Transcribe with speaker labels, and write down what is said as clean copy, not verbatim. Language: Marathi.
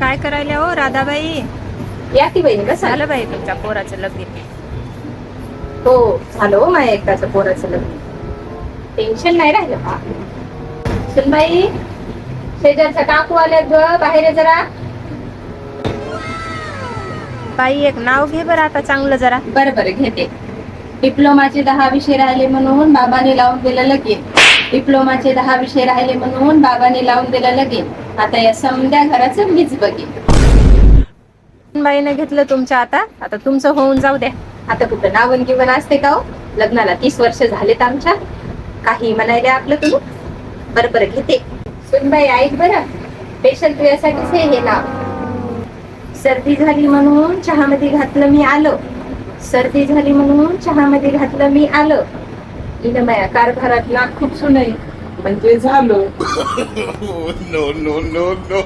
Speaker 1: काय करायला हो राधाबाई?
Speaker 2: या की बहिणी बस
Speaker 1: झालं बाई तुमच्या पोराचं लगीन?
Speaker 2: हो झालं हो माझ्या एकदाचं पोराचं लग्न. टेन्शन नाही राहिलं का सुनबाई? शेजारच्या काकू आल्यात ग, बाहेर ये जरा.
Speaker 1: बाई एक नाव घे बरं आता चांगलं जरा.
Speaker 2: बरं बरं घेते. डिप्लोमाचे 10 विषय राहिले म्हणून बाबांनी लावून दिलं लगीन. डिप्लोमाचे 10 विषय राहिले म्हणून बाबांनी लावून दिलं लगीन. आता या समध्या घराचं मीच बघीन.
Speaker 1: बाईने घेतलं तुमच्या, आता तुमचं होऊन जाऊ द्या.
Speaker 2: आता कुठं नावन गिवन असते का हो? लग्नाला 30 वर्ष झालेत आमच्या. काही म्हणायले आपलं तुम्ही. बरं बरं घेते. सुनबाई ऐक बरं, स्पेशल तुझ्यासाठीच हे नाव. सर्दी झाली म्हणून चहामध्ये घातलं मी आलं. सर्दी झाली म्हणून चहामध्ये घातलं मी आलं. इथं माया कारभारात लाख खूप सुनई म्हणजे झालं.
Speaker 3: no, no, no, no.